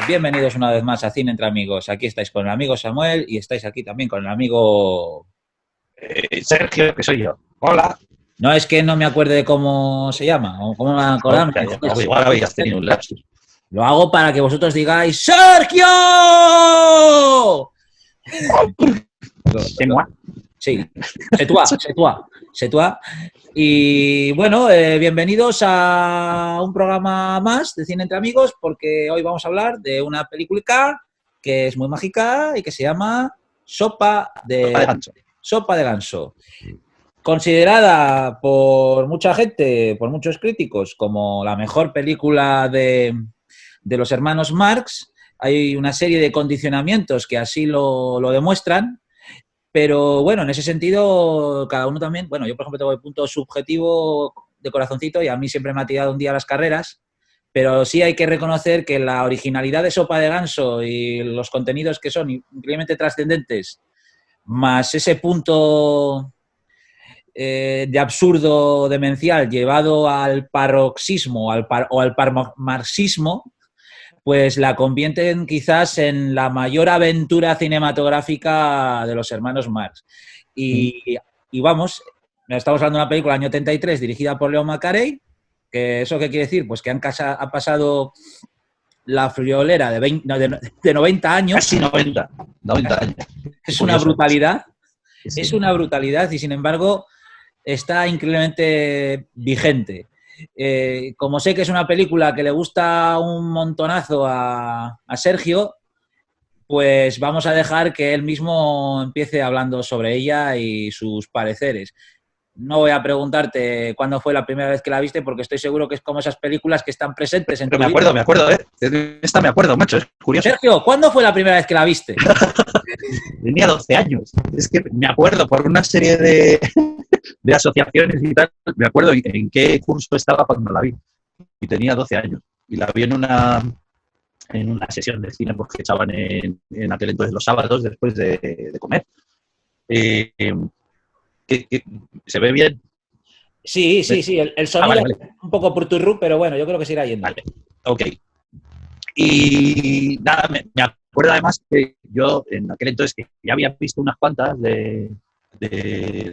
Bienvenidos una vez más a Cine Entre Amigos. Aquí estáis con el amigo Samuel y estáis aquí también con el amigo... Sergio, que soy yo. Hola. No es que no me acuerde de cómo se llama o cómo me acordarme. Igual habéis tenido un lapsus. Lo hago para que vosotros digáis ¡Sergio! Sí, c'est toi. Y bueno, bienvenidos a un programa más de Cine Entre Amigos, porque hoy vamos a hablar de una película que es muy mágica y que se llama Sopa de Ganso. Considerada por mucha gente, por muchos críticos, como la mejor película de los hermanos Marx. Hay una serie de condicionamientos que así lo demuestran. Pero bueno, en ese sentido, cada uno también, bueno, yo por ejemplo tengo el punto subjetivo de corazoncito y a mí siempre me ha tirado un día las carreras, pero sí hay que reconocer que la originalidad de Sopa de Ganso y los contenidos que son increíblemente trascendentes, más ese punto de absurdo demencial llevado al paroxismo o al parmarxismo, pues la convierten quizás en la mayor aventura cinematográfica de los hermanos Marx. Y vamos, estamos hablando de una película del año 73 dirigida por Leo McCarey, que ¿eso qué quiere decir? Pues que ha pasado la friolera de 90 años. Casi 90 años. Es una brutalidad. Sí. Es una brutalidad y sin embargo está increíblemente vigente. Como sé que es una película que le gusta un montonazo a Sergio, pues vamos a dejar que él mismo empiece hablando sobre ella y sus pareceres. No voy a preguntarte cuándo fue la primera vez que la viste, porque estoy seguro que es como esas películas que están presentes en tu vida. Me acuerdo, Esta me acuerdo, macho, es curioso. Sergio, ¿cuándo fue la primera vez que la viste? Tenía 12 años. Es que me acuerdo por una serie de asociaciones y tal, me acuerdo en qué curso estaba cuando la vi. Y tenía 12 años. Y la vi en una sesión de cine pues, que echaban en aquel entonces los sábados después de comer. Que ¿se ve bien? Sí. El sonido vale. Es un poco purturru, pero bueno, yo creo que se irá yendo. Vale, ok. Y nada, me acuerdo además que yo en aquel entonces que ya había visto unas cuantas de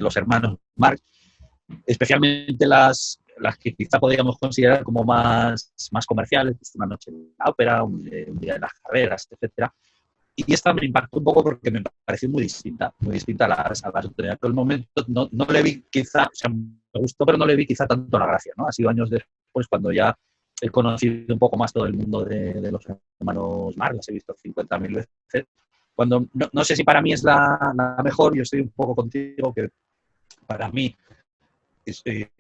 los hermanos Marx, especialmente las que quizá podríamos considerar como más comerciales, Una noche en la ópera, un día de las carreras, etcétera. Y esta me impactó un poco porque me pareció muy distinta a las de aquel momento. No le vi quizá, o sea, me gustó, pero no le vi quizá tanto la gracia, ¿no? Ha sido años después cuando ya he conocido un poco más todo el mundo de los hermanos Marx, las he visto 50.000 veces. Cuando no sé si para mí es la mejor, yo estoy un poco contigo que para mí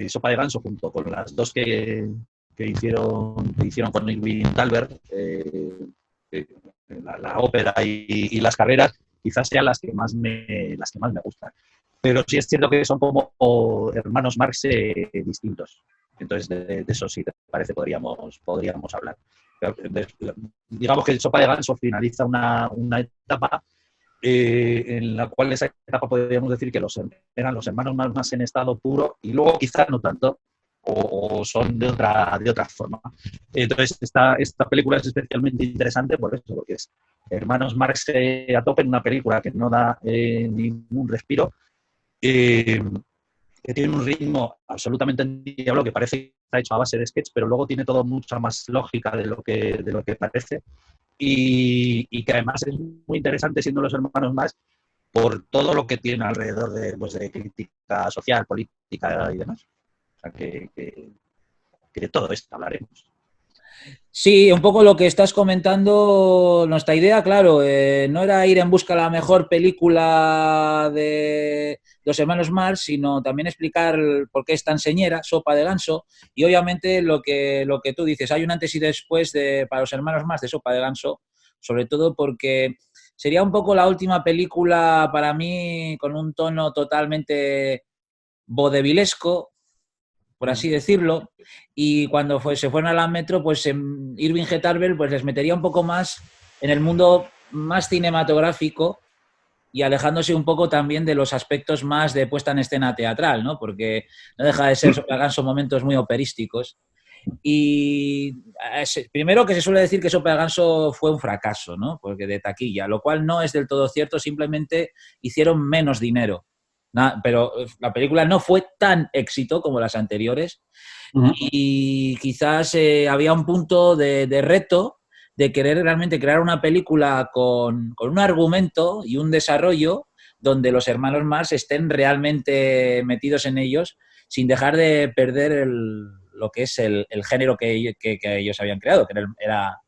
Sopa de Ganso junto con las dos que hicieron con Irving Thalberg, la ópera y las carreras, quizás sean las que más me gustan. Pero sí es cierto que son como hermanos Marx distintos. Entonces, de eso sí, te parece, podríamos hablar. Digamos que Sopa de Ganso finaliza una etapa en la cual esa etapa podríamos decir que eran los hermanos más en estado puro y luego quizás no tanto, o son de otra forma. Entonces, esta película es especialmente interesante por eso, porque es hermanos Marx a tope en una película que no da ningún respiro, que tiene un ritmo absolutamente endiablado, que parece que está hecho a base de sketch, pero luego tiene todo mucha más lógica de lo que parece, y que además es muy interesante siendo los hermanos Marx por todo lo que tiene alrededor de crítica social, política y demás. O sea, que de todo esto hablaremos. Sí, un poco lo que estás comentando, nuestra idea, claro, no era ir en busca de la mejor película de los hermanos Marx, sino también explicar por qué es tan señera, Sopa de Ganso, y obviamente lo que tú dices, hay un antes y después para los hermanos Marx de Sopa de Ganso, sobre todo porque sería un poco la última película para mí con un tono totalmente vodevillesco, por así decirlo, y cuando se fueron a la Metro, pues Irving G. Tarbell pues les metería un poco más en el mundo más cinematográfico y alejándose un poco también de los aspectos más de puesta en escena teatral, ¿no? Porque no deja de ser, son momentos muy operísticos. Y primero que se suele decir que Sopa de Ganso fue un fracaso, ¿no? Porque de taquilla, lo cual no es del todo cierto, simplemente hicieron menos dinero. Pero la película no fue tan éxito como las anteriores y quizás había un punto de reto de querer realmente crear una película con un argumento y un desarrollo donde los hermanos Marx estén realmente metidos en ellos sin dejar de perder lo que es el género que ellos habían creado, que era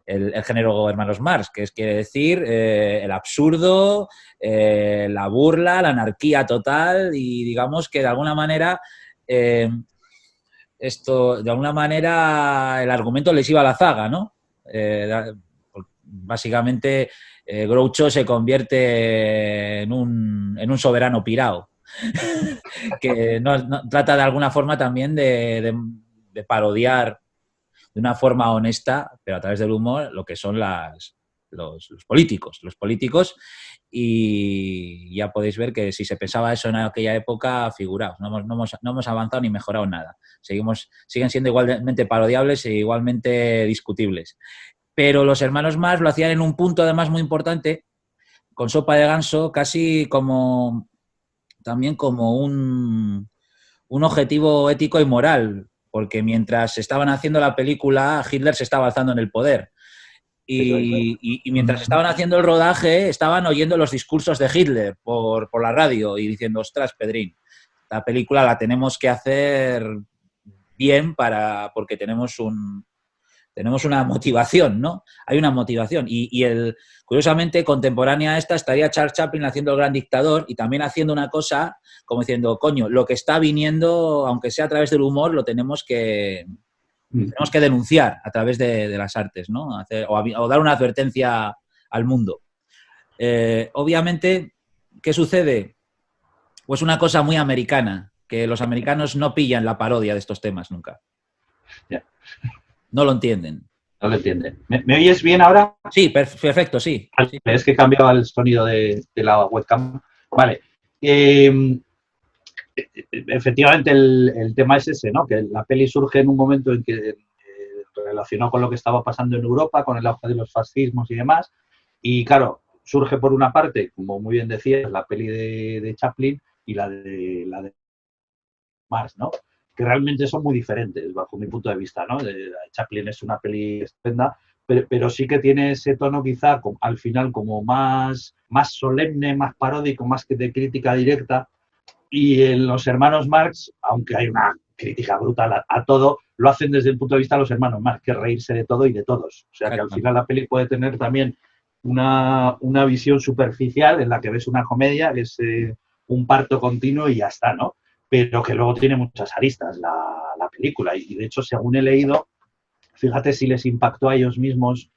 el género Hermanos Marx, que quiere decir el absurdo, la burla, la anarquía total y digamos que de alguna manera de alguna manera el argumento les iba a la zaga, ¿no? Básicamente Groucho se convierte en un soberano pirao que trata de alguna forma también de parodiar de una forma honesta, pero a través del humor, lo que son los políticos. Los políticos, y ya podéis ver que si se pensaba eso en aquella época, figuraos, no hemos avanzado ni mejorado nada. Siguen siendo igualmente parodiables e igualmente discutibles. Pero los hermanos Marx lo hacían en un punto además muy importante, con Sopa de Ganso, casi también como un objetivo ético y moral, porque mientras estaban haciendo la película, Hitler se estaba alzando en el poder. Y mientras estaban haciendo el rodaje, estaban oyendo los discursos de Hitler por la radio y diciendo, ostras, Pedrín, la película la tenemos que hacer bien porque tenemos una motivación, ¿no? Hay una motivación. Curiosamente, contemporánea a esta, estaría Charles Chaplin haciendo El Gran Dictador y también haciendo una cosa como diciendo, coño, lo que está viniendo, aunque sea a través del humor, lo tenemos que denunciar a través de las artes, ¿no? O dar una advertencia al mundo. Obviamente, ¿qué sucede? Pues una cosa muy americana, que los americanos no pillan la parodia de estos temas nunca. Yeah. No lo entienden. No lo entienden. ¿Me oyes bien ahora? Sí, perfecto, sí. Es que he cambiado el sonido de la webcam. Vale. Efectivamente, el tema es ese, ¿no? Que la peli surge en un momento en que relacionó con lo que estaba pasando en Europa, con el auge de los fascismos y demás. Y claro, surge por una parte, como muy bien decías, la peli de Chaplin y la de Marx, ¿no? Que realmente son muy diferentes, bajo mi punto de vista, ¿no? Chaplin es una peli estupenda, pero sí que tiene ese tono quizá al final como más solemne, más paródico, más que de crítica directa. Y en los hermanos Marx, aunque hay una crítica brutal a todo, lo hacen desde el punto de vista de los hermanos Marx, que es reírse de todo y de todos. O sea que al final la peli puede tener también una visión superficial en la que ves una comedia, que es un parto continuo y ya está, ¿no? Pero que luego tiene muchas aristas la película. Y de hecho, según he leído, fíjate si les impactó a ellos mismos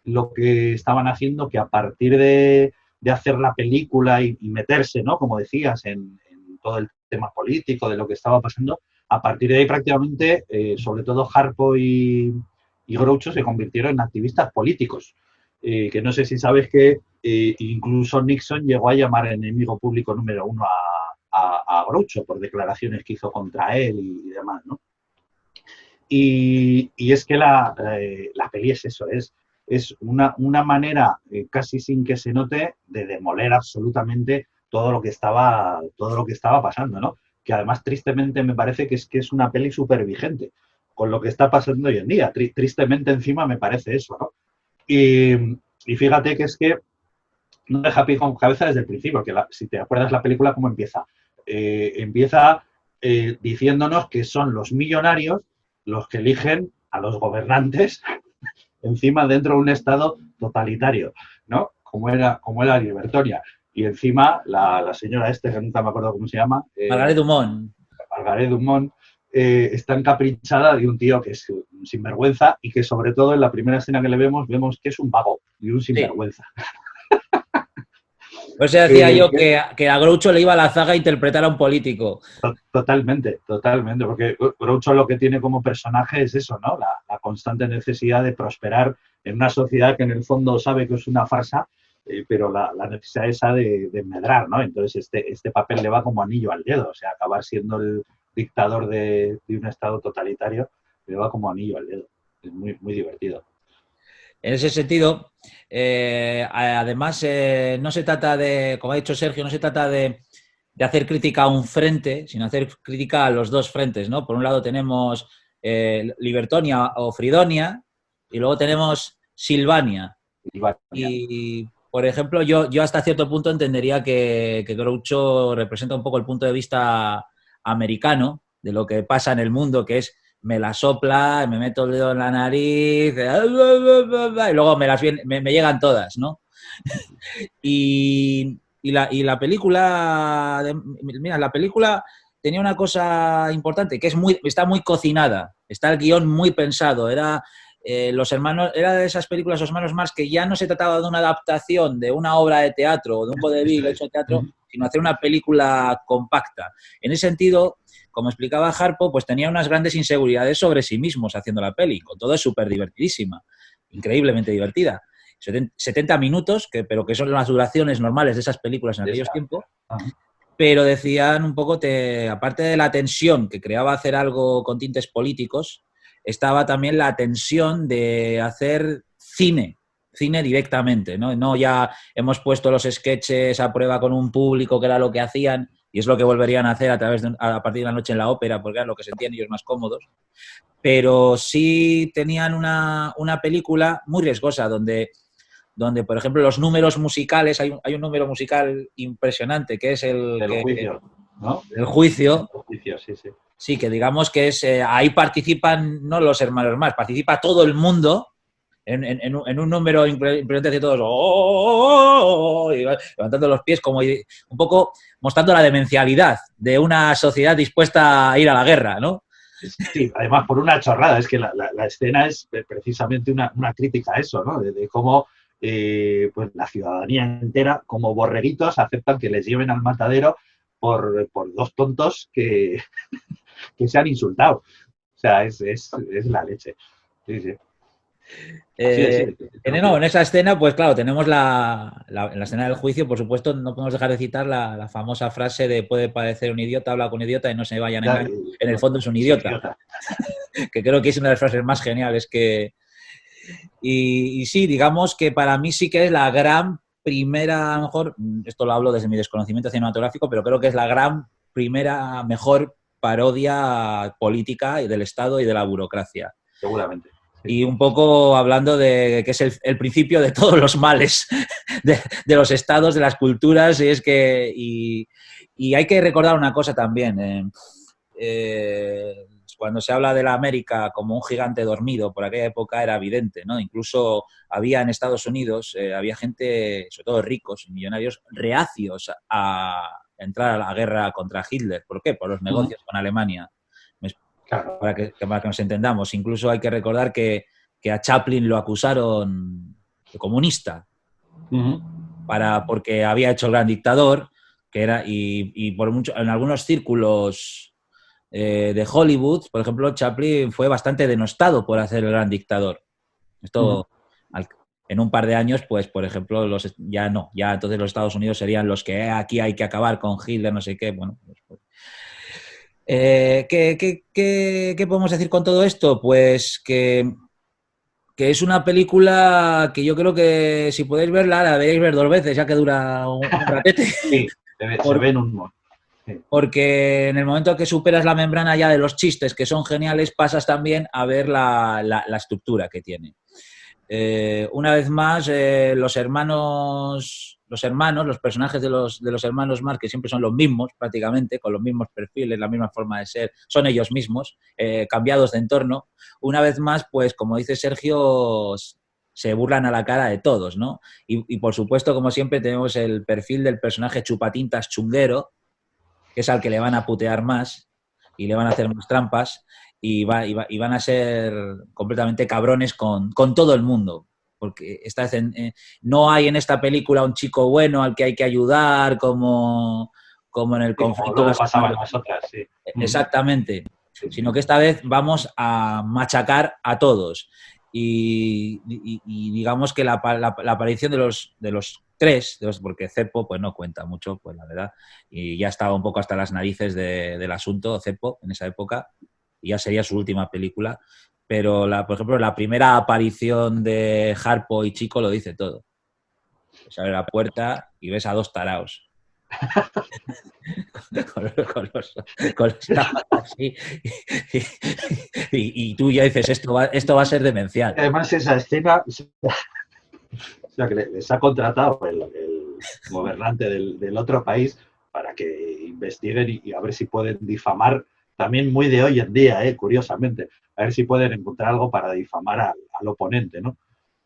lo que estaban haciendo, que a partir de hacer la película y meterse, ¿no? Como decías, en todo el tema político, de lo que estaba pasando, a partir de ahí prácticamente, sobre todo Harpo y Groucho se convirtieron en activistas políticos. Que no sé si sabes que incluso Nixon llegó a llamar enemigo público número 1 a Groucho por declaraciones que hizo contra él y demás, ¿no? Y es que la peli es eso, es una manera, casi sin que se note, de demoler absolutamente todo lo que estaba pasando, ¿no? Que además, tristemente, me parece que es una peli súper vigente con lo que está pasando hoy en día. Tristemente, encima, me parece eso, ¿no? Y fíjate que es que no deja pie con cabeza desde el principio, que si te acuerdas la película, ¿cómo empieza? Empieza diciéndonos que son los millonarios los que eligen a los gobernantes encima dentro de un estado totalitario, ¿no? Como era Libertonia. Y encima la señora que nunca me acuerdo cómo se llama. Margaret Dumont. Margaret Dumont está encaprichada de un tío que es un sinvergüenza y que sobre todo en la primera escena que le vemos que es un vago y un sinvergüenza. Sí. Por eso decía yo que que a Groucho le iba a la zaga interpretar a un político. Totalmente, totalmente, porque Groucho lo que tiene como personaje es eso, ¿no? La constante necesidad de prosperar en una sociedad que en el fondo sabe que es una farsa, pero la necesidad esa de medrar, ¿no? Entonces este papel le va como anillo al dedo, o sea, acabar siendo el dictador de un estado totalitario le va como anillo al dedo. Es muy, muy divertido. En ese sentido, además, no se trata de, como ha dicho Sergio, no se trata de hacer crítica a un frente, sino hacer crítica a los dos frentes, ¿no? Por un lado tenemos Libertonia o Fridonia y luego tenemos Silvania. Y, por ejemplo, yo hasta cierto punto entendería que Groucho representa un poco el punto de vista americano de lo que pasa en el mundo, que es me la sopla, me meto el dedo en la nariz, y luego me llegan todas, ¿no? Y la película, mira, la película tenía una cosa importante, que está muy cocinada, está el guión muy pensado, era de esas películas, Los hermanos Marx, que ya no se trataba de una adaptación de una obra de teatro o de un vodevil hecho de teatro, sino hacer una película compacta. En ese sentido, como explicaba Harpo, pues tenía unas grandes inseguridades sobre sí mismos haciendo la peli. Con todo es súper divertidísima, increíblemente divertida. 70 minutos, pero que son las duraciones normales de esas películas en aquellos tiempos. Pero decían un poco, aparte de la tensión que creaba hacer algo con tintes políticos, estaba también la tensión de hacer cine directamente, ¿no? No ya hemos puesto los sketches a prueba con un público, que era lo que hacían, y es lo que volverían a hacer a partir de la noche en la ópera, porque era lo que sentían ellos más cómodos. Pero sí tenían una película muy riesgosa, donde, por ejemplo, los números musicales, hay un número musical impresionante, que es el juicio, ¿no? El juicio. El juicio, sí, sí. Sí, que digamos que es ahí participan no los hermanos más, participa todo el mundo en un número impresionante de todos, y levantando los pies, como un poco mostrando la demencialidad de una sociedad dispuesta a ir a la guerra, ¿no? Sí, además por una chorrada, es que la escena es precisamente una crítica a eso, ¿no? De cómo pues la ciudadanía entera, como borreguitos, aceptan que les lleven al matadero por dos tontos que se han insultado. O sea, es la leche. Sí, sí. En esa escena, pues claro, tenemos en la escena del juicio, por supuesto, no podemos dejar de citar la famosa frase de puede parecer un idiota, habla con un idiota y no se vayan a engañar. En el fondo es un idiota. Que creo que es una de las frases más geniales que... Y sí, digamos que para mí sí que es la gran primera, a lo mejor, esto lo hablo desde mi desconocimiento cinematográfico, pero creo que es la gran primera, mejor parodia política del Estado y de la burocracia. Seguramente. Y un poco hablando de que es el principio de todos los males de los estados, de las culturas, y hay que recordar una cosa también. Cuando se habla de la América como un gigante dormido, por aquella época era evidente, ¿no? Incluso había en Estados Unidos, había gente, sobre todo ricos y millonarios, reacios a entrar a la guerra contra Hitler. ¿Por qué? Por los negocios con Alemania. Claro. Para que nos entendamos. Incluso hay que recordar que a Chaplin lo acusaron de comunista, porque había hecho El Gran Dictador, que era, y por mucho, en algunos círculos de Hollywood, por ejemplo, Chaplin fue bastante denostado por hacer El Gran Dictador. Esto, en un par de años, pues, por ejemplo, ya entonces los Estados Unidos serían los que aquí hay que acabar con Hitler, no sé qué, bueno, pues. ¿Qué podemos decir con todo esto? Pues que es una película que yo creo que si podéis verla, la deberéis ver 2 veces, ya que dura un ratete. Sí, se ve en un modo. Sí. Porque en el momento que superas la membrana ya de los chistes, que son geniales, pasas también a ver la estructura que tiene. Una vez más, los personajes de los hermanos Marx, que siempre son los mismos prácticamente, con los mismos perfiles, la misma forma de ser, son ellos mismos, cambiados de entorno. Una vez más, pues como dice Sergio, se burlan a la cara de todos, ¿no? Y por supuesto, como siempre, tenemos el perfil del personaje chupatintas chunguero, que es al que le van a putear más y le van a hacer más trampas. Y van a ser completamente cabrones con todo el mundo. porque esta vez no hay en esta película un chico bueno al que hay que ayudar como en el conflicto. Como luego pasaba en las otras, sí. Exactamente. Sino que esta vez vamos a machacar a todos. Y digamos que la aparición de los tres, porque Ceppo pues no cuenta mucho, pues la verdad, y ya estaba un poco hasta las narices del asunto, Ceppo, en esa época, y ya sería su última película, pero por ejemplo la primera aparición de Harpo y Chico lo dice todo. Se abre la puerta y ves a dos taraos. con los así, y tú ya dices, esto va a ser demencial. Además, esa escena, o sea, que les ha contratado el gobernante del otro país para que investiguen y a ver si pueden difamar, también muy de hoy en día, curiosamente, a ver si pueden encontrar algo para difamar al oponente, ¿no?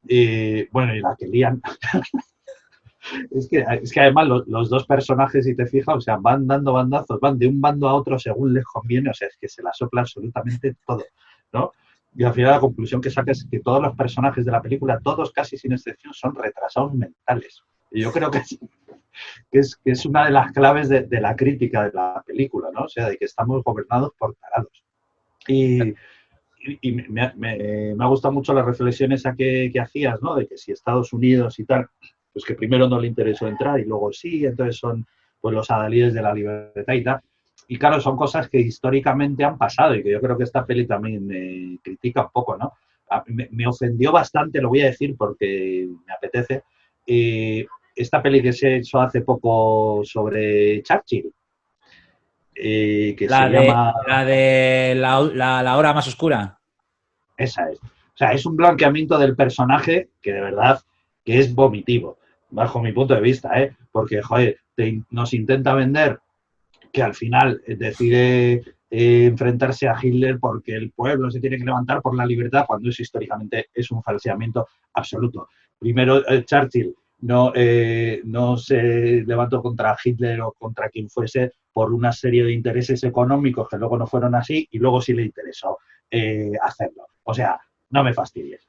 Y bueno, y la que lían. Es que además los dos personajes, si te fijas, o sea, van dando bandazos, van de un bando a otro según les conviene, o sea, es que se la sopla absolutamente todo, ¿no? Y al final la conclusión que saca es que todos los personajes de la película, todos casi sin excepción, son retrasados mentales. Y yo creo que es una de las claves de la crítica de la película, ¿no? O sea, de que estamos gobernados por tarados. Y me ha gustado mucho las reflexiones que hacías, ¿no? De que si Estados Unidos y tal, pues que primero no le interesó entrar y luego sí, entonces son pues los adalides de la libertad y tal. Y claro, son cosas que históricamente han pasado y que yo creo que esta peli también critica un poco, ¿no? Me ofendió bastante, lo voy a decir porque me apetece, esta peli que se hizo hace poco sobre Churchill, que se llama... La de la hora más oscura. Esa es. O sea, es un blanqueamiento del personaje que de verdad que es vomitivo, bajo mi punto de vista, ¿eh? Porque, joder, nos intenta vender que al final decide enfrentarse a Hitler porque el pueblo se tiene que levantar por la libertad, cuando eso históricamente es un falseamiento absoluto. Primero, Churchill no se levantó contra Hitler o contra quien fuese por una serie de intereses económicos que luego no fueron así y luego sí le interesó hacerlo. O sea, no me fastidies.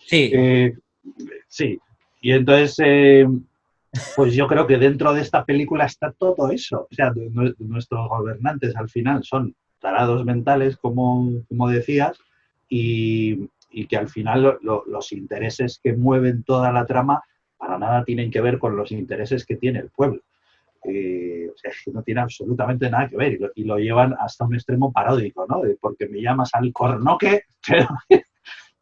Sí. Sí. Y entonces, pues yo creo que dentro de esta película está todo eso. O sea, nuestros gobernantes al final son tarados mentales, como decías, y que al final los intereses que mueven toda la trama para nada tienen que ver con los intereses que tiene el pueblo. O sea, que no tiene absolutamente nada que ver y lo llevan hasta un extremo paródico, ¿no? Porque me llamas al cornoque, pero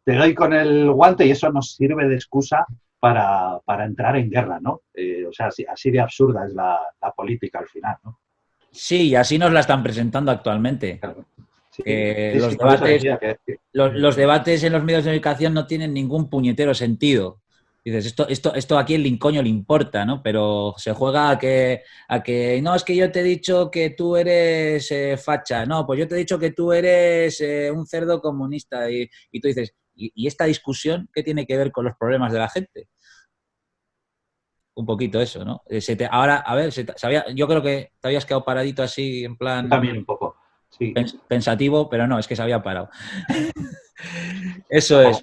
te doy con el guante y eso nos sirve de excusa para entrar en guerra, ¿no? O sea, así de absurda es la política al final, ¿no? Sí, y así nos la están presentando actualmente. Claro. Sí, los debates en los medios de comunicación no tienen ningún puñetero sentido. Dices, esto a quién coño le importa, ¿no? Pero se juega a que no, es que yo te he dicho que tú eres facha, no, pues yo te he dicho que tú eres un cerdo comunista y tú dices, ¿y esta discusión qué tiene que ver con los problemas de la gente? Un poquito eso, ¿no? Ahora, a ver, yo creo que te habías quedado paradito así, en plan... También un poco, sí. Pensativo, pero no, es que se había parado. Eso es.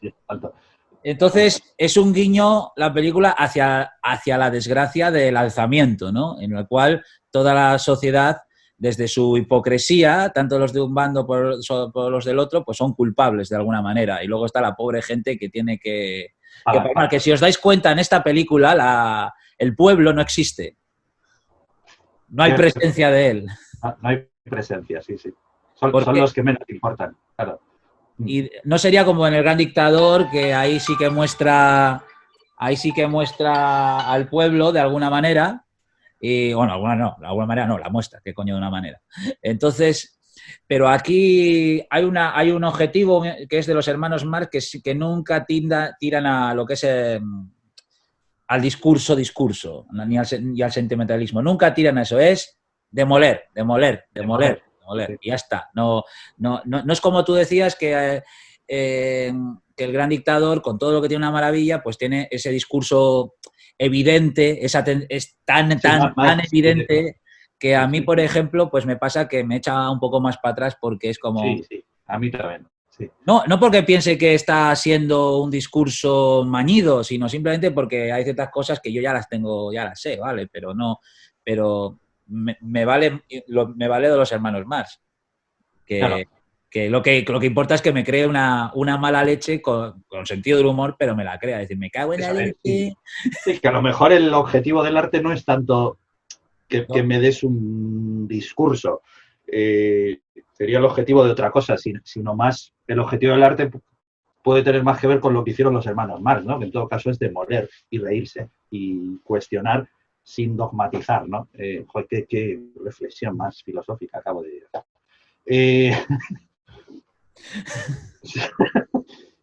Entonces, es un guiño la película hacia la desgracia del alzamiento, ¿no? En el cual toda la sociedad, desde su hipocresía, tanto los de un bando por los del otro, pues son culpables de alguna manera. Y luego está la pobre gente que tiene que pagar. Que si os dais cuenta, en esta película el pueblo no existe. No hay presencia de él. No hay presencia, sí. Son los que menos importan, claro. Y no sería como en El Gran Dictador, que ahí sí que muestra al pueblo de alguna manera, y bueno, de alguna manera no, la muestra, qué coño de una manera. Entonces, pero aquí hay un objetivo que es de los hermanos Marx que nunca tiran a lo que es al discurso, ni al sentimentalismo, nunca tiran a eso, es demoler. Y ya está. No es como tú decías que el Gran Dictador, con todo lo que tiene una maravilla, pues tiene ese discurso evidente, es tan evidente que a mí, por ejemplo, pues me pasa que me echa un poco más para atrás porque es como... Sí, a mí también. Sí. No porque piense que está siendo un discurso mañido, sino simplemente porque hay ciertas cosas que yo ya las tengo, ya las sé, ¿vale? Pero me vale de los hermanos Marx. Claro. Que lo que importa es que me cree una mala leche con sentido del humor, pero me la crea. Es decir, me cago en la Eso es, leche. sí. Sí, que a lo mejor el objetivo del arte no es tanto que No. me des un discurso. Sería el objetivo de otra cosa, sino más el objetivo del arte puede tener más que ver con lo que hicieron los hermanos Marx, ¿no? Que en todo caso es demoler y reírse y cuestionar sin dogmatizar, ¿no? Joder, qué reflexión más filosófica acabo de hacer.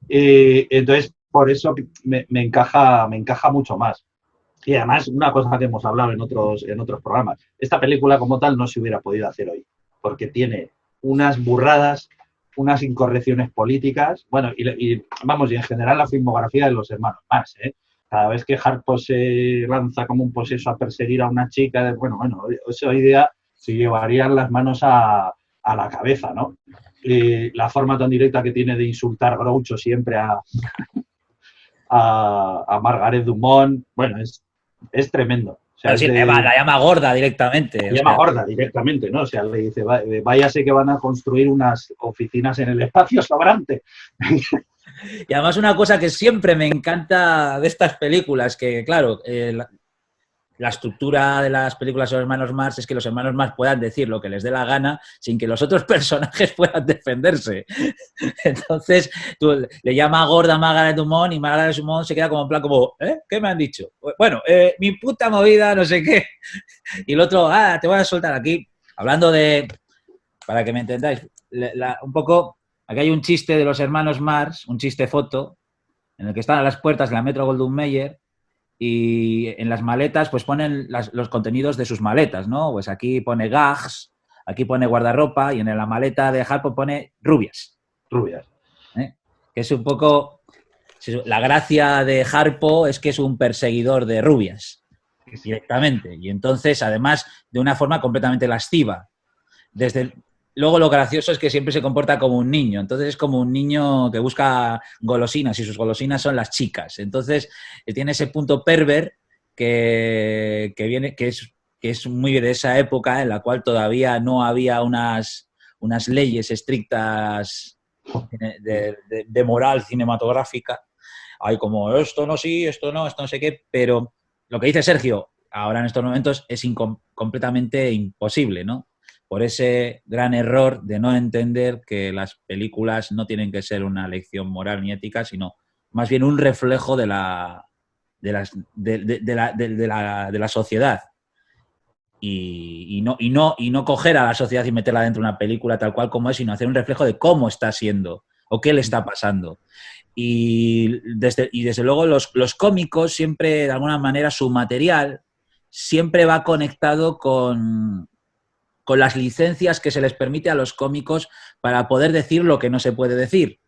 Entonces, por eso me encaja mucho más. Y además, una cosa que hemos hablado en otros programas, esta película como tal no se hubiera podido hacer hoy, porque tiene unas burradas, unas incorrecciones políticas, bueno, y vamos, y en general la filmografía de los hermanos Marx, ¿eh? Cada vez que Harpo se lanza como un poseso a perseguir a una chica, bueno, esa idea se llevarían las manos a la cabeza, ¿no? La forma tan directa que tiene de insultar Groucho siempre a Margaret Dumont, bueno, es tremendo. O sea, Pero sí, la llama gorda directamente. Se llama gorda directamente, ¿no? O sea, le dice, váyase que van a construir unas oficinas en el espacio sobrante. Y además una cosa que siempre me encanta de estas películas, que claro, la estructura de las películas de los hermanos Marx es que los hermanos Marx puedan decir lo que les dé la gana sin que los otros personajes puedan defenderse. Entonces, tú le llama gorda a Margaret Dumont y Margaret Dumont se queda como en plan como, ¿qué me han dicho? Bueno, mi puta movida, no sé qué. Y el otro, te voy a soltar aquí. Hablando de, para que me entendáis, un poco, aquí hay un chiste de los hermanos Marx, un chiste foto, en el que están a las puertas de la Metro Goldwyn Mayer y en las maletas pues ponen los contenidos de sus maletas, ¿no? Pues aquí pone gags, aquí pone guardarropa y en la maleta de Harpo pone rubias. Rubias. Que es un poco... La gracia de Harpo es que es un perseguidor de rubias, directamente. Y entonces, además, de una forma completamente lasciva. Luego lo gracioso es que siempre se comporta como un niño. Entonces es como un niño que busca golosinas y sus golosinas son las chicas. Entonces tiene ese punto perver que es muy de esa época en la cual todavía no había unas leyes estrictas de moral cinematográfica. Hay como esto no sí, esto no sé qué, pero lo que dice Sergio ahora en estos momentos es completamente imposible, ¿no? Por ese gran error de no entender que las películas no tienen que ser una lección moral ni ética, sino más bien un reflejo de la sociedad. Y no coger a la sociedad y meterla dentro de una película tal cual como es, sino hacer un reflejo de cómo está siendo o qué le está pasando. Y desde luego los cómicos siempre, de alguna manera, su material siempre va conectado con las licencias que se les permite a los cómicos para poder decir lo que no se puede decir.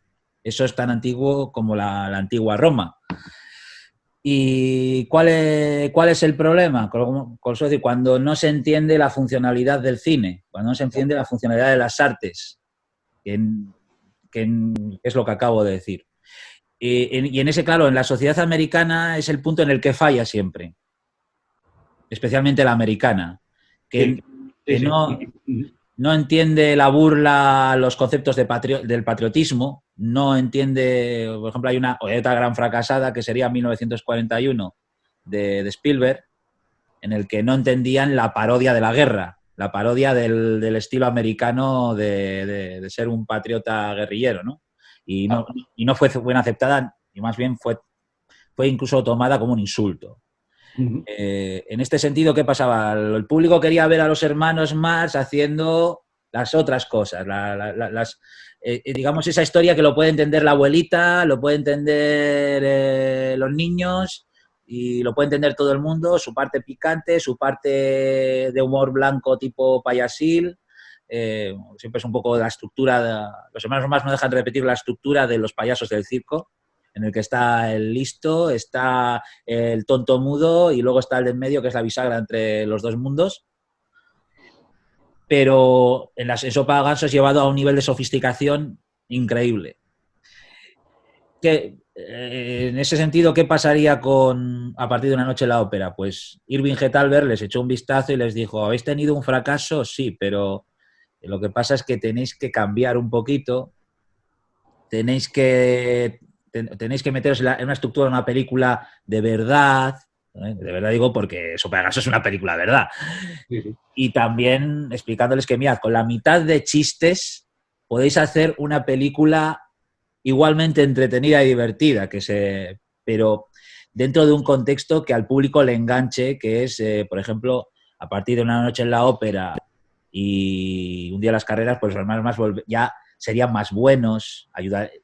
Eso es tan antiguo como la antigua Roma. ¿Y cuál es el problema? Cuando no se entiende la funcionalidad del cine, cuando no se entiende la funcionalidad de las artes, que es lo que acabo de decir. Y en ese, claro, en la sociedad americana es el punto en el que falla siempre, especialmente la americana, que no entiende la burla, los conceptos del patriotismo, no entiende, por ejemplo, hay otra gran fracasada que sería 1941 de Spielberg, en el que no entendían la parodia de la guerra, la parodia del estilo americano de ser un patriota guerrillero, ¿no? Y no fue bien aceptada, y más bien fue incluso tomada como un insulto. En este sentido, ¿qué pasaba? El público quería ver a los hermanos Marx haciendo las otras cosas, digamos esa historia que lo puede entender la abuelita, lo puede entender los niños y lo puede entender todo el mundo, su parte picante, su parte de humor blanco tipo payasil. Siempre es un poco la estructura, los hermanos Marx no dejan de repetir la estructura de los payasos del circo, en el que está el listo, está el tonto mudo y luego está el de en medio, que es la bisagra entre los dos mundos. Pero en Sopa de Ganso es llevado a un nivel de sofisticación increíble. En ese sentido, ¿qué pasaría a partir de Una noche en la ópera? Pues Irving G. Thalberg les echó un vistazo y les dijo, ¿habéis tenido un fracaso? Sí, pero lo que pasa es que tenéis que cambiar un poquito, tenéis que meteros en una estructura de una película de verdad, ¿eh? De verdad digo porque Sopa de Ganso es una película de verdad. Sí. Y también explicándoles que, mirad, con la mitad de chistes podéis hacer una película igualmente entretenida y divertida, pero dentro de un contexto que al público le enganche, que es, por ejemplo, a partir de Una noche en la ópera y Un día de las carreras, pues los hermanos más ya serían más buenos,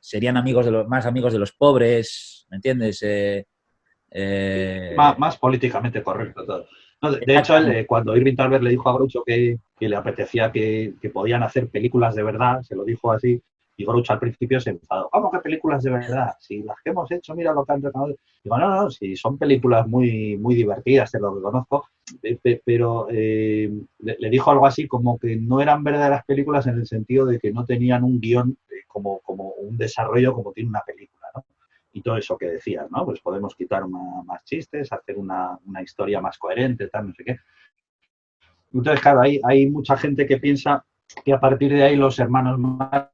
serían más amigos de los pobres, ¿me entiendes? Más políticamente correcto todo. No, de hecho, cuando Irving Thalberg le dijo a Groucho que le apetecía que podían hacer películas de verdad, se lo dijo así, y Groucho al principio se enfadó. ¿Cómo que películas de verdad? Si las que hemos hecho, mira lo que han tratado. Digo, no, si son películas muy, muy divertidas, te lo reconozco, pero le dijo algo así como que no eran verdaderas películas en el sentido de que no tenían un guión como un desarrollo como tiene una película, ¿no? Y todo eso que decías, ¿no? Pues podemos quitar más chistes, hacer una historia más coherente, tal, no sé qué. Entonces, claro, hay mucha gente que piensa que a partir de ahí los hermanos más...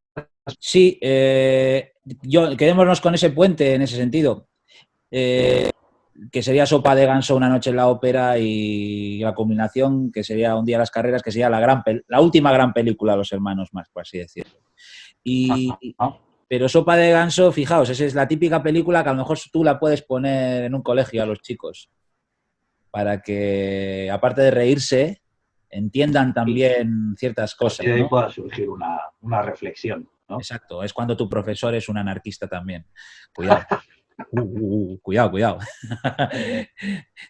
Sí, quedémonos con ese puente en ese sentido. Que sería Sopa de Ganso, Una noche en la ópera, y la combinación que sería Un día de las carreras, que sería la última gran película de los hermanos más, por así decirlo. Pero Sopa de Ganso, fijaos, esa es la típica película que a lo mejor tú la puedes poner en un colegio a los chicos para que, aparte de reírse, entiendan también ciertas cosas, y de ahí ¿no? pueda surgir una reflexión, ¿no? Exacto, es cuando tu profesor es un anarquista también. Cuidado. Cuidado.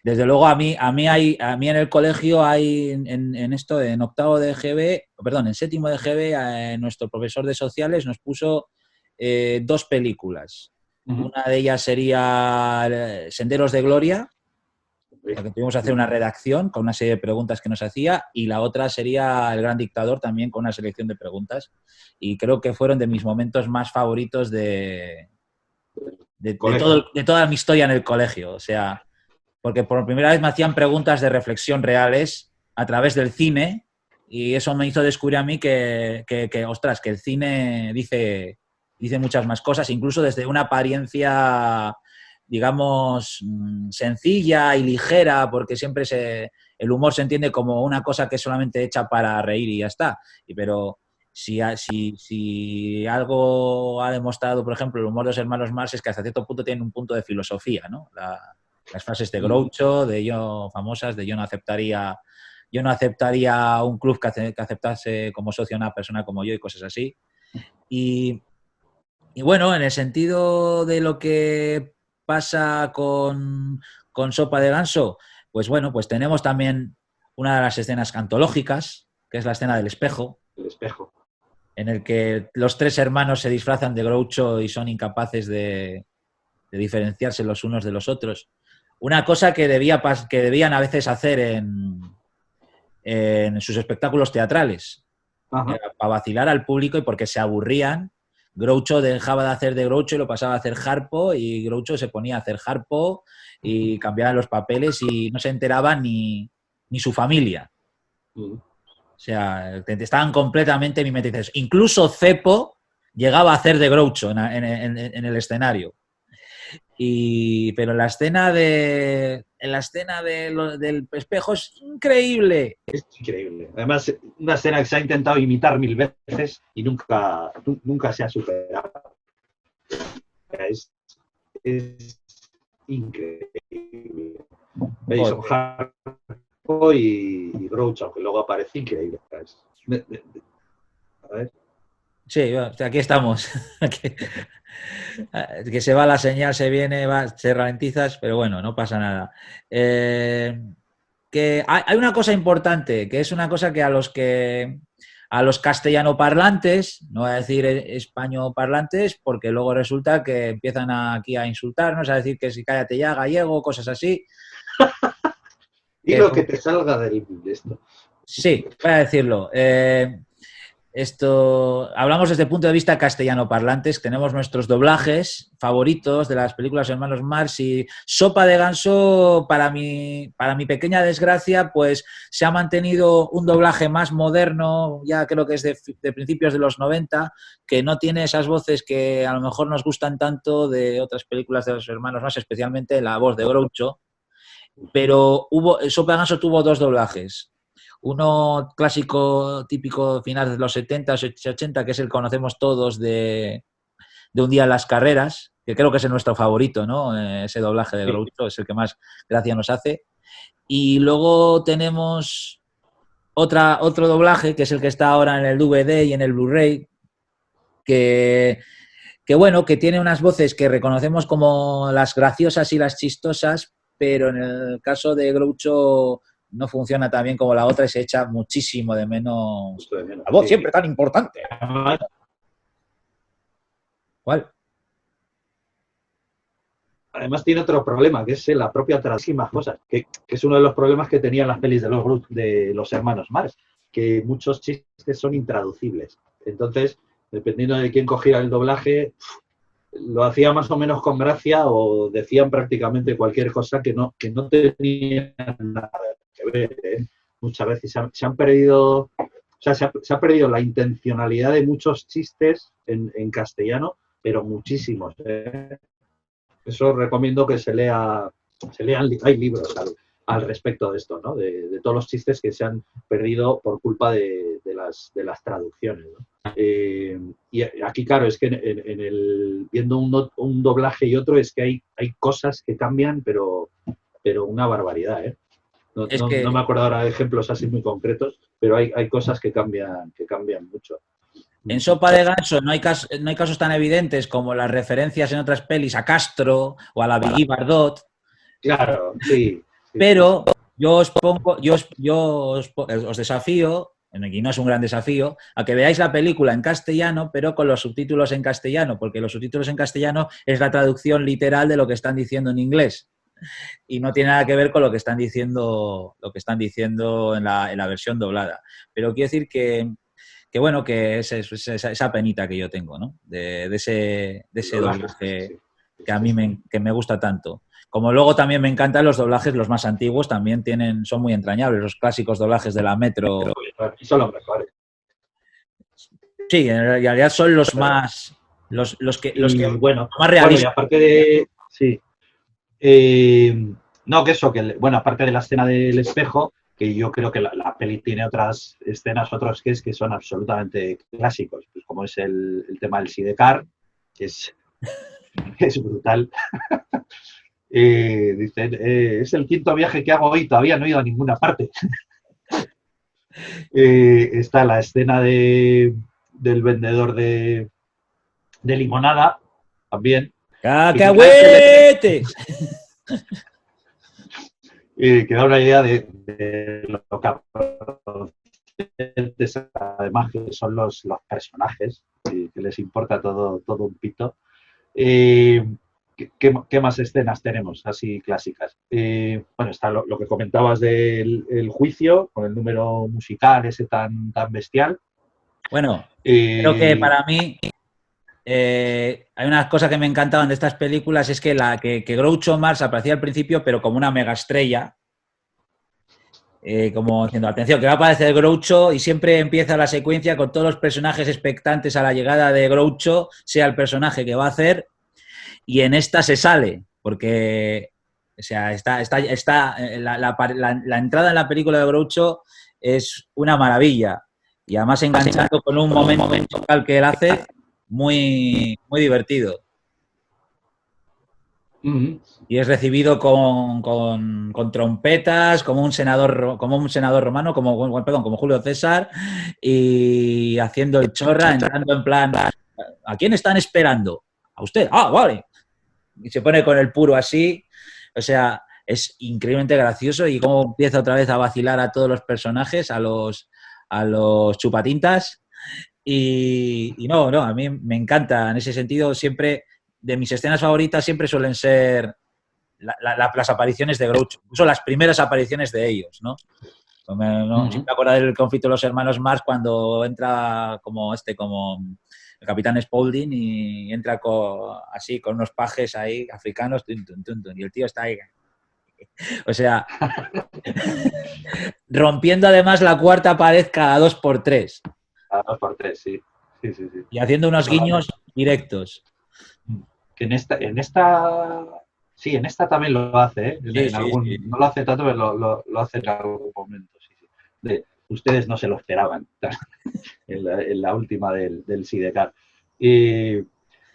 Desde luego, a mí en el colegio hay en octavo de GB, perdón, en séptimo de GB, nuestro profesor de sociales nos puso 2 películas. Una de ellas sería Senderos de Gloria, porque tuvimos que hacer una redacción con una serie de preguntas que nos hacía, y la otra sería El Gran Dictador, también con una selección de preguntas. Y creo que fueron de mis momentos más favoritos de toda mi historia en el colegio. O sea, porque por primera vez me hacían preguntas de reflexión reales a través del cine, y eso me hizo descubrir a mí que ostras, que el cine dice muchas más cosas, incluso desde una apariencia, digamos, sencilla y ligera, porque siempre el humor se entiende como una cosa que es solamente hecha para reír y ya está. Pero si algo ha demostrado, por ejemplo, el humor de los hermanos Marx, es que hasta cierto punto tiene un punto de filosofía, ¿no? Las frases de Groucho, famosas, de yo no aceptaría un club que aceptase como socio a una persona como yo, y cosas así. Y bueno, en el sentido de lo que pasa con Sopa de Ganso, pues bueno, pues tenemos también una de las escenas antológicas, que es la escena del espejo. El espejo. En el que los 3 hermanos se disfrazan de Groucho y son incapaces de diferenciarse los unos de los otros. Una cosa que debían a veces hacer en sus espectáculos teatrales, para vacilar al público, y porque se aburrían. Groucho dejaba de hacer de Groucho y lo pasaba a hacer Harpo, y Groucho se ponía a hacer Harpo y cambiaban los papeles y no se enteraba ni su familia. O sea, estaban completamente mimetizados. Incluso Cepo llegaba a hacer de Groucho en el escenario. Pero en la escena del espejo es increíble. Es increíble. Además, una escena que se ha intentado imitar 1000 veces y nunca se ha superado. Es increíble. Son Harpo y Groucho, aunque luego aparece, increíble. A ver. Sí, aquí estamos. Que se va la señal, se viene, se ralentizas, pero bueno, no pasa nada. Que hay una cosa importante, que es una cosa que a los castellanoparlantes, no voy a decir españolparlantes, porque luego resulta que empiezan aquí a insultarnos, a decir que si cállate ya, gallego, cosas así. Y lo que te salga de esto. Sí, voy a decirlo. hablamos desde el punto de vista castellano parlantes, tenemos nuestros doblajes favoritos de las películas Hermanos Marx y Sopa de Ganso, para mi pequeña desgracia, pues se ha mantenido un doblaje más moderno, ya creo que es de principios de los 90, que no tiene esas voces que a lo mejor nos gustan tanto de otras películas de los Hermanos Marx, especialmente la voz de Groucho, pero Sopa de Ganso tuvo dos doblajes. Uno clásico, típico, final de los 70, 80, que es el que conocemos todos de Un día en las carreras, que creo que es nuestro favorito, ¿no? Ese doblaje de Groucho es el que más gracia nos hace. Y luego tenemos otro doblaje, que es el que está ahora en el DVD y en el Blu-ray, que bueno, que tiene unas voces que reconocemos como las graciosas y las chistosas, pero en el caso de Groucho no funciona tan bien como la otra y se echa muchísimo de menos. La voz siempre tan importante. ¿Cuál? Además tiene otro problema, que es la propia traducción y más cosas, que es uno de los problemas que tenían las pelis de los hermanos Marx, que muchos chistes son intraducibles. Entonces, dependiendo de quién cogiera el doblaje, lo hacía más o menos con gracia o decían prácticamente cualquier cosa que no tenía nada que ver, ¿eh? Muchas veces se han perdido, o sea, se ha perdido la intencionalidad de muchos chistes en castellano, pero muchísimos, ¿eh? Eso recomiendo que se lean, hay libros al respecto de esto, ¿no? De todos los chistes que se han perdido por culpa de las traducciones, ¿no? Y aquí, claro, es que viendo un doblaje y otro, es que hay cosas que cambian, pero una barbaridad, ¿eh? No me acuerdo ahora de ejemplos así muy concretos, pero hay cosas que cambian mucho. En Sopa de Ganso no hay casos tan evidentes como las referencias en otras pelis a Castro o a la Brigitte Bardot. Claro, sí. Pero yo os desafío, y no es un gran desafío, a que veáis la película en castellano, pero con los subtítulos en castellano, porque los subtítulos en castellano es la traducción literal de lo que están diciendo en inglés. Y no tiene nada que ver con lo que están diciendo en la versión doblada. Pero quiero decir que bueno, que es esa penita que yo tengo, ¿no? De ese doblaje que a mí me gusta tanto. Como luego también me encantan los doblajes, los más antiguos, también son muy entrañables, los clásicos doblajes de la Metro. Son los mejores. Sí, en realidad son los más... Los que bueno, más realistas. Y aparte de... Sí. Aparte de la escena del espejo, que yo creo que la peli tiene otras escenas, otros que son absolutamente clásicos, pues como es el tema del sidecar, que es brutal. Dicen, es el quinto viaje que hago hoy, todavía no he ido a ninguna parte. Está la escena del vendedor de limonada, también. ¡Cacahuetes! Que da una idea de lo que además que son los personajes, que les importa todo un pito. ¿Qué más escenas tenemos así clásicas? Bueno, está lo que comentabas del juicio, con el número musical ese tan bestial. Bueno, creo que para mí hay unas cosas que me encantaban de estas películas, es que que Groucho Marx aparecía al principio, pero como una mega estrella, como diciendo, atención, que va a aparecer Groucho, y siempre empieza la secuencia con todos los personajes expectantes a la llegada de Groucho, sea el personaje que va a hacer, y en esta se sale, porque o sea, la entrada en la película de Groucho es una maravilla, y además enganchando con un momento musical que él hace muy, muy divertido. Y es recibido con trompetas, como un senador romano, como Julio César, y haciendo el chorra, entrando en plan, ¿a quién están esperando? A usted. Ah, vale. Y se pone con el puro así. O sea, es increíblemente gracioso, y cómo empieza otra vez a vacilar a todos los personajes, a los chupatintas. Y no, a mí me encanta en ese sentido. Siempre, de mis escenas favoritas siempre suelen ser las apariciones de Groucho, incluso las primeras apariciones de ellos, ¿no? Sí me acuerdo del conflicto de los hermanos Marx cuando entra como el capitán Spaulding y entra así con unos pajes ahí africanos y el tío está ahí. O sea, rompiendo además la cuarta pared cada 2x3. Cada 2x3, sí. Sí. Y haciendo unos guiños directos. Que en esta también lo hace, ¿eh? Sí. No lo hace tanto, pero lo hace en algún momento. Sí. Ustedes no se lo esperaban en la última del Sidecar. Y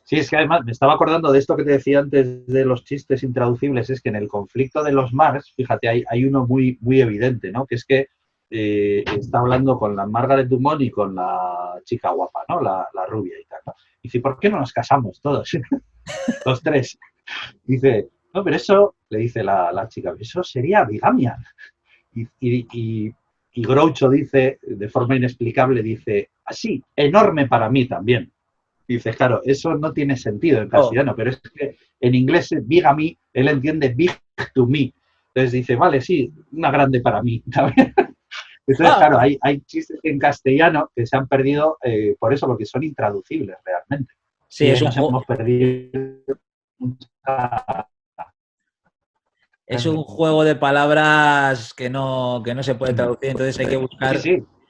sí, es que además me estaba acordando de esto que te decía antes de los chistes intraducibles, es que en el conflicto de los Marx, fíjate, hay uno muy, muy evidente, ¿no? Que es que está hablando con la Margaret Dumont y con la chica guapa, ¿no? La rubia y tal, ¿no? Y dice, ¿por qué no nos casamos todos? Los tres. Dice, no, pero eso, le dice la chica, eso sería bigamia. Y Groucho dice, de forma inexplicable, dice, así, enorme para mí también. Dice, claro, eso no tiene sentido en castellano, pero es que en inglés es bigamy, él entiende big to me. Entonces dice, vale, sí, una grande para mí también. Entonces, claro, hay chistes en castellano que se han perdido por eso, porque son intraducibles realmente. Sí, y es hemos perdido es un juego de palabras que no se puede traducir, entonces hay que buscar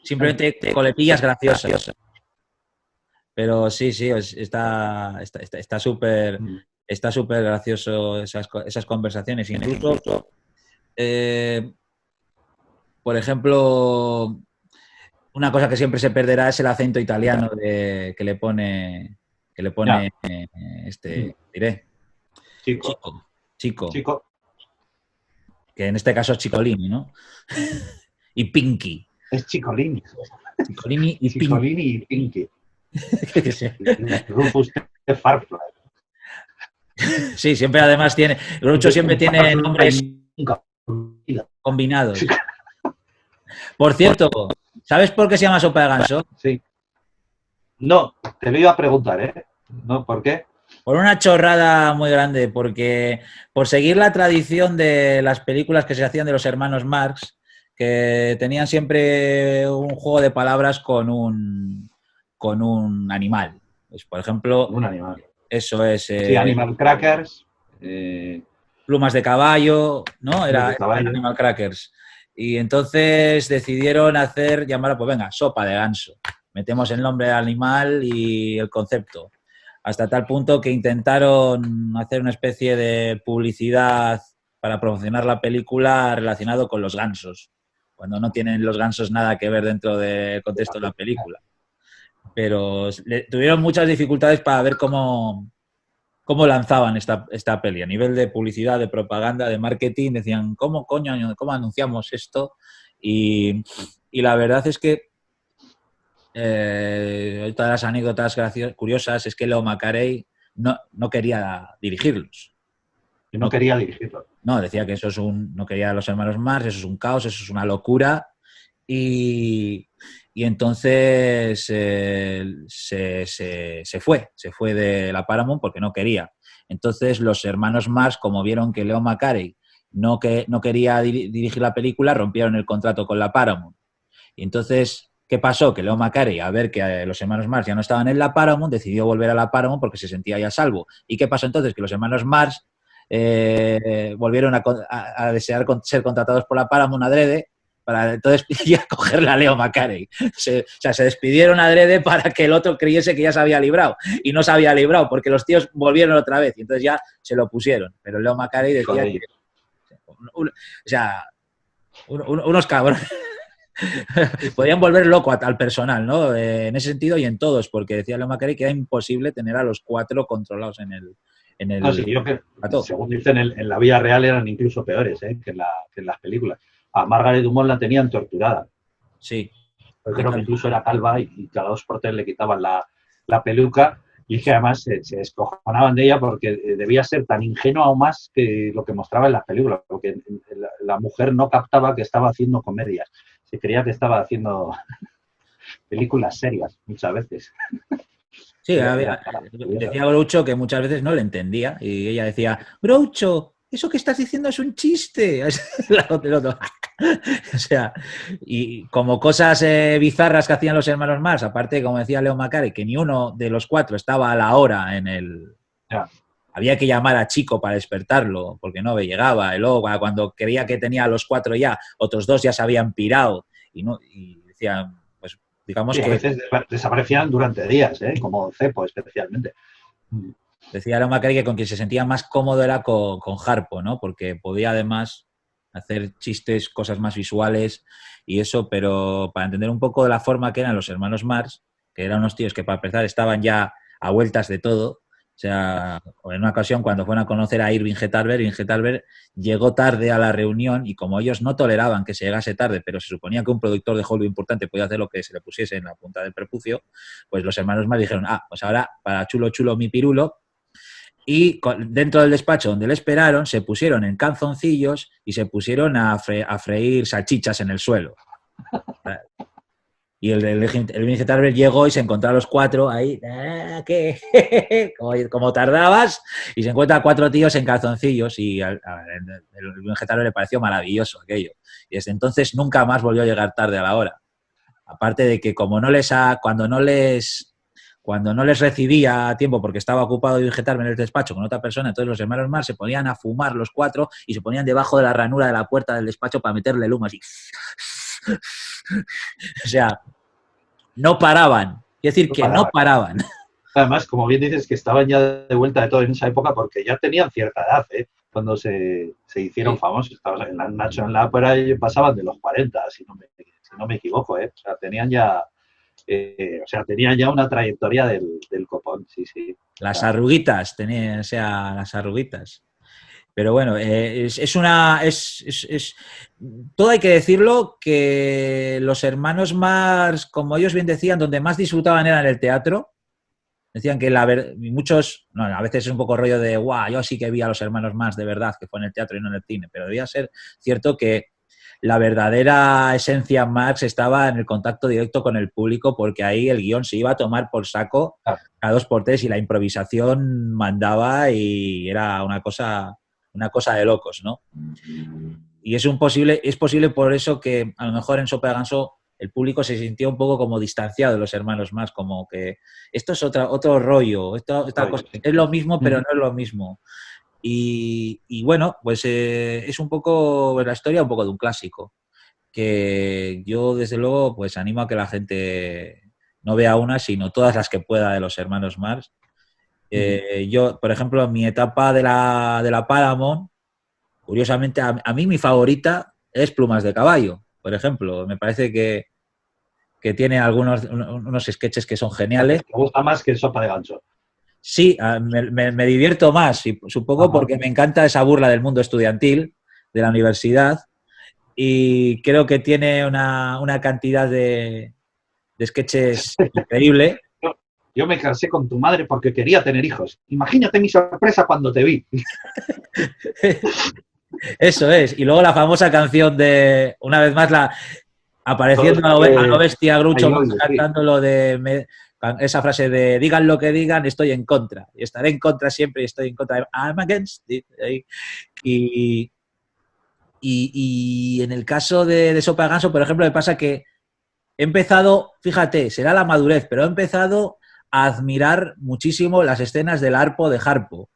simplemente coletillas graciosas. Pero sí, está súper gracioso esas conversaciones. Incluso, por ejemplo, una cosa que siempre se perderá es el acento italiano que le pone diré. Chico. Que en este caso es Chicolini, ¿no? Y Pinky. Es Chicolini. Chicolini y Pinky. Sí. Rufus de Farfly. Sí, siempre además Groucho siempre tiene nombres combinados. Por cierto, ¿sabes por qué se llama sopa de ganso? Sí. No, te lo iba a preguntar, ¿eh? No, ¿por qué? Por una chorrada muy grande, porque por seguir la tradición de las películas que se hacían de los hermanos Marx, que tenían siempre un juego de palabras con un animal. Pues, por ejemplo, un animal. Eso es. Sí, Animal Crackers. Plumas de caballo, ¿no? Era Animal Crackers. Y entonces decidieron llamarlo, pues venga, sopa de ganso. Metemos el nombre del animal y el concepto. Hasta tal punto que intentaron hacer una especie de publicidad para promocionar la película relacionado con los gansos, cuando no tienen los gansos nada que ver dentro del contexto de la película. Pero tuvieron muchas dificultades para ver cómo lanzaban esta peli. A nivel de publicidad, de propaganda, de marketing, decían, ¿cómo anunciamos esto? Y la verdad es que todas las anécdotas curiosas es que Leo McCarey no quería dirigirlos. No quería dirigirlos. No, decía que no quería a los hermanos Marx, eso es un caos, eso es una locura. Y entonces se fue de la Paramount porque no quería. Entonces los hermanos Marx, como vieron que Leo McCarey no quería dirigir la película, rompieron el contrato con la Paramount. Y entonces, ¿qué pasó? Que Leo McCarey, a ver que los hermanos Marx ya no estaban en la Paramount, decidió volver a la Paramount porque se sentía ya a salvo. ¿Y qué pasó entonces? Que los hermanos Marx volvieron a desear ser contratados por la Paramount adrede para entonces ya cogerla a Leo McCarey. Se despidieron adrede para que el otro creyese que ya se había librado. Y no se había librado, porque los tíos volvieron otra vez. Y entonces ya se lo pusieron. Pero Leo McCarey decía que... unos cabrones. Podían volver loco al personal, ¿no? En ese sentido y en todos, porque decía Leo McCarey que era imposible tener a los 4 controlados en el sí, yo que, según dicen, en la vida real eran incluso peores que en las películas. A Margaret Dumont la tenían torturada. Sí. Yo creo que incluso era calva y cada 2x3 le quitaban la peluca y que además se descojonaban de ella porque debía ser tan ingenua o más que lo que mostraba en las películas, porque la mujer no captaba que estaba haciendo comedias. Se creía que estaba haciendo películas serias muchas veces. Sí, decía Groucho que muchas veces no le entendía y ella decía, Groucho, eso que estás diciendo es un chiste. O sea, y como cosas bizarras que hacían los hermanos Marx, aparte, como decía Leo Macari, que ni uno de los cuatro estaba a la hora en el... Ya. Había que llamar a Chico para despertarlo, porque no llegaba. Y luego, cuando creía que tenía a los cuatro ya, otros dos ya se habían pirado. Y decían, pues digamos Sí, a que... veces desaparecían durante días, ¿eh? Como Cepo especialmente. Decía Leo Macari que con quien se sentía más cómodo era con Harpo, ¿no? Porque podía además hacer chistes, cosas más visuales y eso, pero para entender un poco de la forma que eran los hermanos Marx, que eran unos tíos que para empezar estaban ya a vueltas de todo. O sea, en una ocasión cuando fueron a conocer a Irving G. Thalberg llegó tarde a la reunión y como ellos no toleraban que se llegase tarde, pero se suponía que un productor de Hollywood importante podía hacer lo que se le pusiese en la punta del prepucio, pues los hermanos Marx dijeron, pues ahora para chulo chulo mi pirulo. Y dentro del despacho donde le esperaron, se pusieron en calzoncillos y se pusieron a freír salchichas en el suelo. Y el Vince llegó y se encontró a los cuatro ahí, ¿qué? como tardabas, y se encuentra a cuatro tíos en calzoncillos y el Vince le pareció maravilloso aquello. Y desde entonces nunca más volvió a llegar tarde a la hora. Aparte de que como cuando no les recibía a tiempo porque estaba ocupado de vegetarme en el despacho con otra persona, entonces los hermanos Marx se ponían a fumar los cuatro y se ponían debajo de la ranura de la puerta del despacho para meterle el humo así. O sea, no paraban. Es decir, que no paraban. Además, como bien dices, que estaban ya de vuelta de todo en esa época porque ya tenían cierta edad, ¿eh? Cuando se hicieron famosos. En la Nacho en la ópera pasaban de los 40, si no me equivoco, ¿eh? O sea, tenían ya una trayectoria del copón, sí, sí. Las arruguitas, tenían, o sea, las arruguitas. Pero bueno, todo hay que decirlo que los hermanos Marx, como ellos bien decían, donde más disfrutaban era en el teatro. Decían que muchos, no, a veces es un poco rollo de, guau, yo sí que vi a los hermanos Marx de verdad, que fue en el teatro y no en el cine, pero debía ser cierto que la verdadera esencia Marx estaba en el contacto directo con el público, porque ahí el guión se iba a tomar por saco a 2x3 y la improvisación mandaba y era una cosa de locos, ¿no? Y es posible por eso que a lo mejor en Sopa de Ganso el público se sintió un poco como distanciado de los hermanos Marx, como que esto es otro rollo, esta cosa, es lo mismo pero no es lo mismo. Y bueno, pues es un poco la historia un poco de un clásico, que yo desde luego pues animo a que la gente no vea una, sino todas las que pueda de los hermanos Marx. Yo, por ejemplo, en mi etapa de la Paramount, curiosamente, a mí mi favorita es Plumas de Caballo, por ejemplo. Me parece que tiene unos sketches que son geniales. ¿Te gusta más que Sopa de Ganso? Sí, me divierto más, supongo porque me encanta esa burla del mundo estudiantil, de la universidad, y creo que tiene una cantidad de sketches increíble. Yo me casé con tu madre porque quería tener hijos. Imagínate mi sorpresa cuando te vi. Eso es. Y luego la famosa canción de, una vez más, apareciendo a lo bestia Groucho cantando lo de esa frase de digan lo que digan, estoy en contra. Y estaré en contra siempre y estoy en contra. I'm against it. Y en el caso de Sopa de Ganso, por ejemplo, me pasa que he empezado, fíjate, será la madurez, pero he empezado a admirar muchísimo las escenas del arpo de Harpo.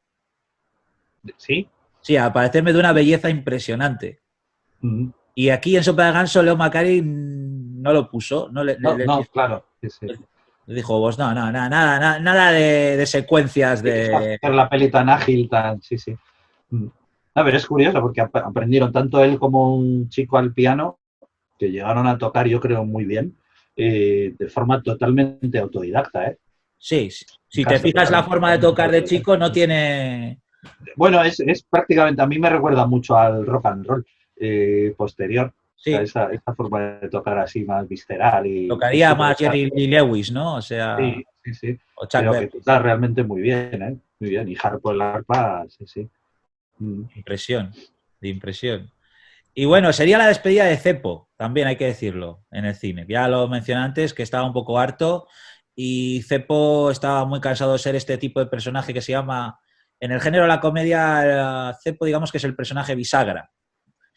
¿Sí? Sí, a parecerme de una belleza impresionante. Y aquí en Sopa de Ganso, Leo Macari no lo puso. No, claro. Sí, sí. Le dijo, vos, nada de secuencias de... Hacer la peli tan ágil, tan... Sí, sí. A ver, es curioso porque aprendieron tanto él como un chico al piano que llegaron a tocar, yo creo, muy bien, de forma totalmente autodidacta, ¿eh? Sí, si te fijas la forma de tocar de chico no tiene... Bueno, es prácticamente, a mí me recuerda mucho al rock and roll posterior. Sí. O sea, esa forma de tocar así más visceral. Tocaría más Jerry Lee Lewis, ¿no? O sea... Sí. O Chuck pero Berry. que está realmente muy bien, ¿eh? Muy bien. Y Harpo en la arpa, sí. De impresión. Y bueno, sería la despedida de Cepo, también hay que decirlo, en el cine. Ya lo mencioné antes, que estaba un poco harto y Cepo estaba muy cansado de ser este tipo de personaje que se llama, en el género de la comedia, Cepo digamos que es el personaje bisagra.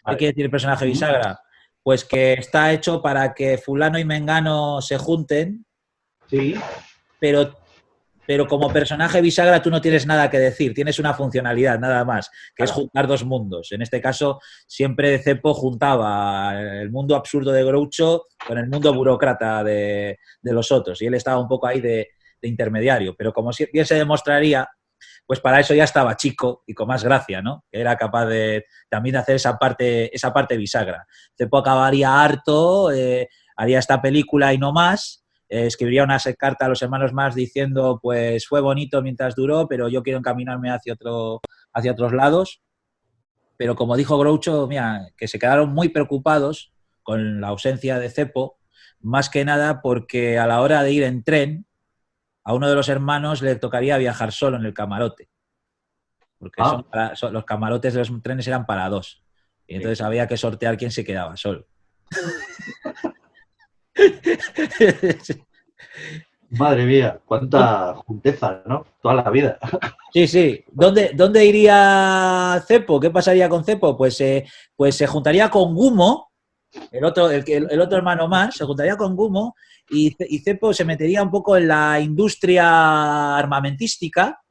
¿Qué quiere decir el personaje bisagra? pues que está hecho para que fulano y mengano se junten, Sí. pero como personaje bisagra tú no tienes nada que decir, tienes una funcionalidad nada más, que es Claro. juntar dos mundos. En este caso, siempre Cepo juntaba el mundo absurdo de Groucho con el mundo burócrata de los otros, y él estaba un poco ahí de intermediario, pero como bien se demostraría, pues para eso ya estaba chico y con más gracia, ¿no? Que era capaz de también hacer esa parte bisagra. Cepo acabaría harto, haría esta película y no más, escribiría una carta a los hermanos Marx diciendo, pues fue bonito mientras duró, pero yo quiero encaminarme hacia otros lados. Pero como dijo Groucho, mira, que se quedaron muy preocupados con la ausencia de Cepo, más que nada porque a la hora de ir en tren, a uno de los hermanos le tocaría viajar solo en el camarote. Porque los camarotes de los trenes eran para dos. Y entonces había que sortear quién se quedaba solo. Madre mía, cuánta junteza, ¿no? Toda la vida. Sí, sí. ¿Dónde iría Cepo? ¿Qué pasaría con Cepo? Pues se juntaría con Gumo, el otro hermano más, se juntaría con Gumo y Cepo se metería un poco en la industria armamentística.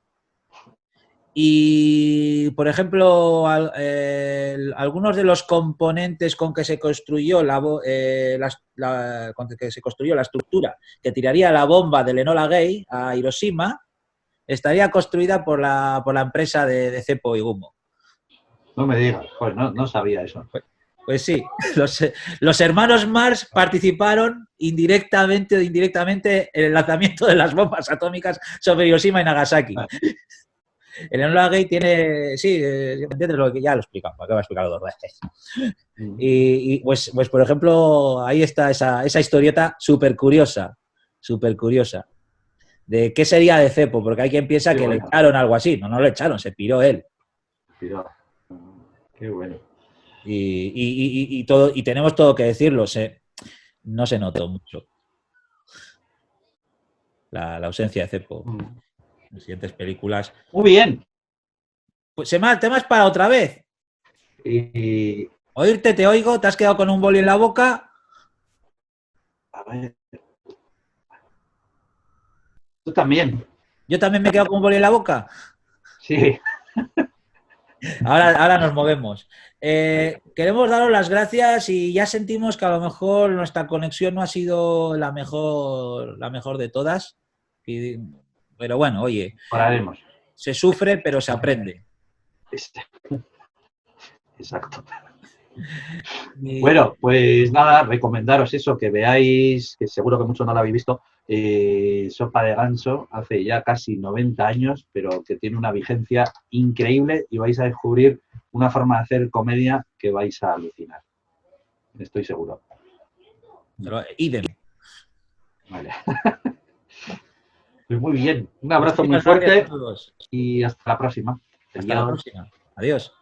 Y, por ejemplo, algunos de los componentes con que se construyó con que se construyó la estructura que tiraría la bomba del Enola Gay a Hiroshima estaría construida por la empresa de Cepo y Gumo. No me digas, pues no sabía eso. Pues sí, los hermanos Marx participaron indirectamente o indirectamente en el lanzamiento de las bombas atómicas sobre Hiroshima y Nagasaki. El Enola Gay tiene... Sí, ¿entiendes lo que ya lo he explicado? ¿Para qué voy a explicarlo dos veces? Y pues, por ejemplo, ahí está esa historieta súper curiosa, de qué sería de Cepo, porque hay quien piensa que le echaron algo así. No le echaron, se piró él. Piró. Qué bueno. Y tenemos todo que decirlo, no se notó mucho la ausencia de Cepo. En las siguientes películas. Muy bien. Pues temas para otra vez. Oírte, te oigo, te has quedado con un boli en la boca. A ver. Tú también. Yo también me he quedado con un boli en la boca. Sí. Ahora nos movemos. Queremos daros las gracias y ya sentimos que a lo mejor nuestra conexión no ha sido la mejor de todas. Pero bueno, oye, Pararemos. se sufre, pero se aprende. Exacto. Bueno, pues nada, recomendaros eso, que veáis, que seguro que muchos no lo habéis visto, Sopa de Ganso, hace ya casi 90 años, pero que tiene una vigencia increíble y vais a descubrir una forma de hacer comedia que vais a alucinar. Estoy seguro. Idem. Vale. Pues muy bien. Un abrazo muy fuerte y hasta la próxima. Hasta la próxima. Adiós.